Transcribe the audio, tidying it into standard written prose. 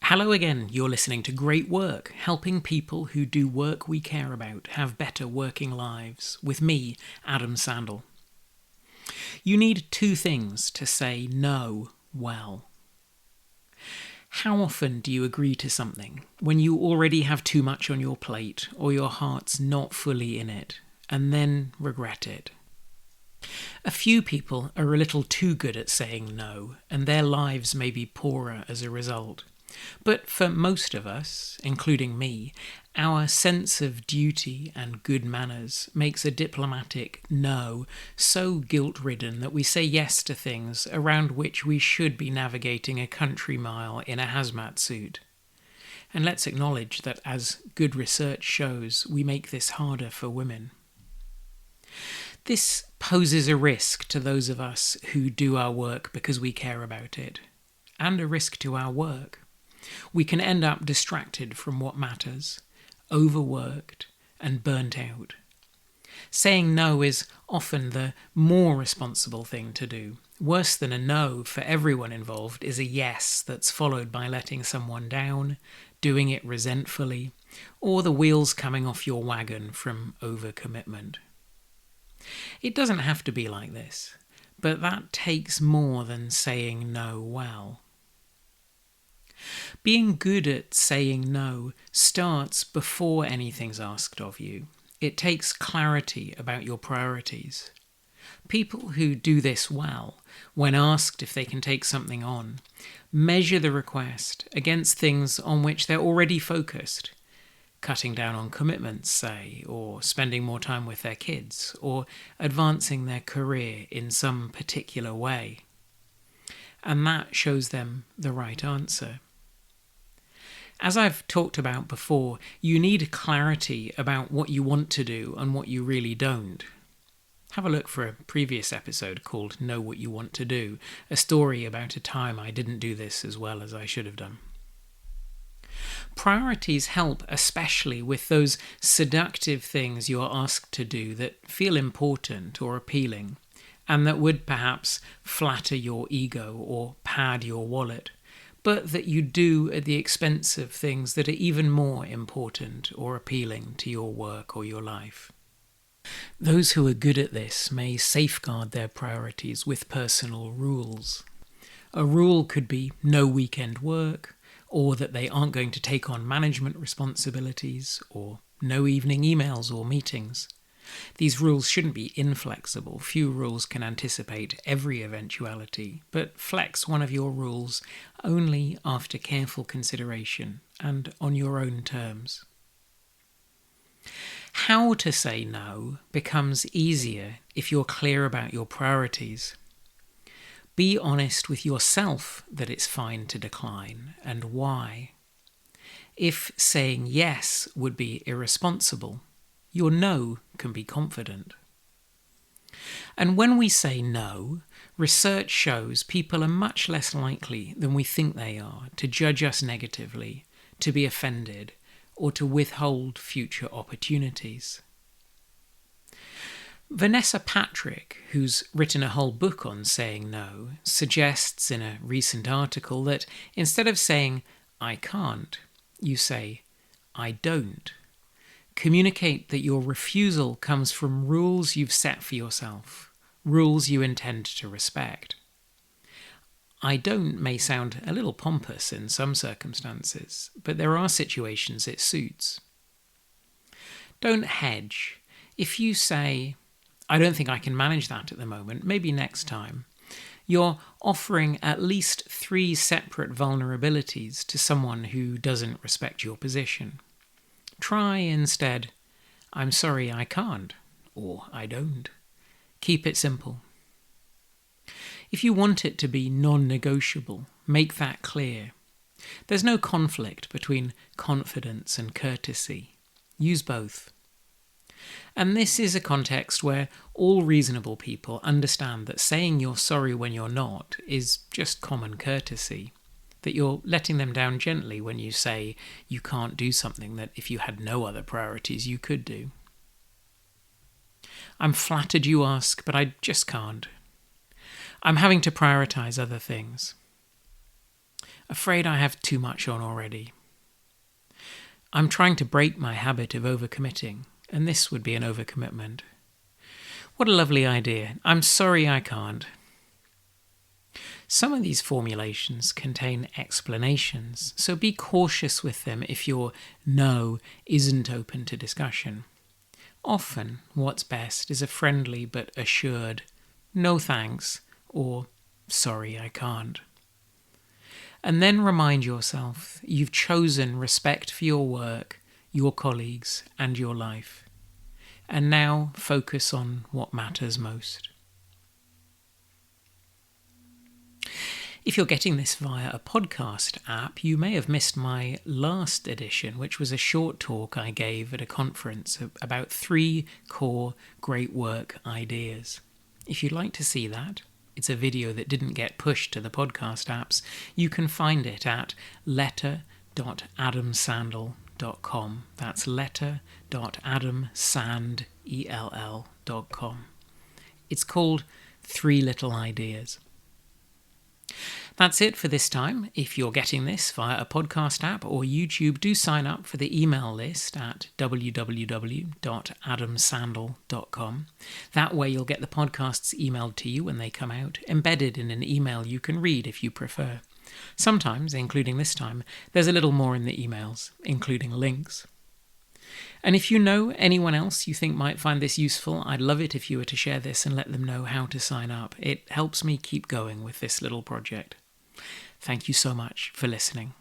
Hello again, you're listening to Great Work, helping people who do work we care about have better working lives, with me, Adam Sandel. You need two things to say no well. How often do you agree to something when you already have too much on your plate or your heart's not fully in it, and then regret it? A few people are a little too good at saying no, and their lives may be poorer as a result. But for most of us, including me, our sense of duty and good manners makes a diplomatic no so guilt-ridden that we say yes to things around which we should be navigating a country mile in a hazmat suit. And let's acknowledge that, as good research shows, we make this harder for women. This poses a risk to those of us who do our work because we care about it, and a risk to our work. We can end up distracted from what matters, overworked and burnt out. Saying no is often the more responsible thing to do. Worse than a no for everyone involved is a yes that's followed by letting someone down, doing it resentfully, or the wheels coming off your wagon from overcommitment. It doesn't have to be like this, but that takes more than saying no well. Being good at saying no starts before anything's asked of you. It takes clarity about your priorities. People who do this well, when asked if they can take something on, measure the request against things on which they're already focused. Cutting down on commitments, say, or spending more time with their kids, or advancing their career in some particular way. And that shows them the right answer. As I've talked about before, you need clarity about what you want to do and what you really don't. Have a look for a previous episode called Know What You Want to Do, a story about a time I didn't do this as well as I should have done. Priorities help especially with those seductive things you're asked to do that feel important or appealing, and that would perhaps flatter your ego or pad your wallet, but that you do at the expense of things that are even more important or appealing to your work or your life. Those who are good at this may safeguard their priorities with personal rules. A rule could be no weekend work, or that they aren't going to take on management responsibilities, or no evening emails or meetings. These rules shouldn't be inflexible. Few rules can anticipate every eventuality, but flex one of your rules only after careful consideration and on your own terms. How to say no becomes easier if you're clear about your priorities. Be honest with yourself that it's fine to decline and why. If saying yes would be irresponsible, your no can be confident. And when we say no, research shows people are much less likely than we think they are to judge us negatively, to be offended, or to withhold future opportunities. Vanessa Patrick, who's written a whole book on saying no, suggests in a recent article that instead of saying, "I can't," you say, "I don't." Communicate that your refusal comes from rules you've set for yourself, rules you intend to respect. "I don't" may sound a little pompous in some circumstances, but there are situations it suits. Don't hedge. If you say, "I don't think I can manage that at the moment, maybe next time," you're offering at least 3 separate vulnerabilities to someone who doesn't respect your position. Try instead, "I'm sorry I can't," or "I don't." Keep it simple. If you want it to be non-negotiable, make that clear. There's no conflict between confidence and courtesy. Use both. And this is a context where all reasonable people understand that saying you're sorry when you're not is just common courtesy, that you're letting them down gently when you say you can't do something that if you had no other priorities you could do. "I'm flattered you ask, but I just can't. I'm having to prioritize other things." Afraid I have too much on already. I'm trying to break my habit of overcommitting, and this would be an overcommitment. What a lovely idea. I'm sorry I can't. Some of these formulations contain explanations, so be cautious with them if your no isn't open to discussion. Often, what's best is a friendly but assured no thanks or sorry I can't. And then remind yourself you've chosen respect for your work, your colleagues, and your life. And now focus on what matters most. If you're getting this via a podcast app, you may have missed my last edition, which was a short talk I gave at a conference about 3 core great work ideas. If you'd like to see that, it's a video that didn't get pushed to the podcast apps. You can find it at letter.adamsandel.com. That's letter.adamsandel.com. It's called 3 Little Ideas. That's it for this time. If you're getting this via a podcast app or YouTube, do sign up for the email list at www.adamsandel.com. That way you'll get the podcasts emailed to you when they come out, embedded in an email you can read if you prefer. Sometimes, including this time, there's a little more in the emails, including links. And if you know anyone else you think might find this useful, I'd love it if you were to share this and let them know how to sign up. It helps me keep going with this little project. Thank you so much for listening.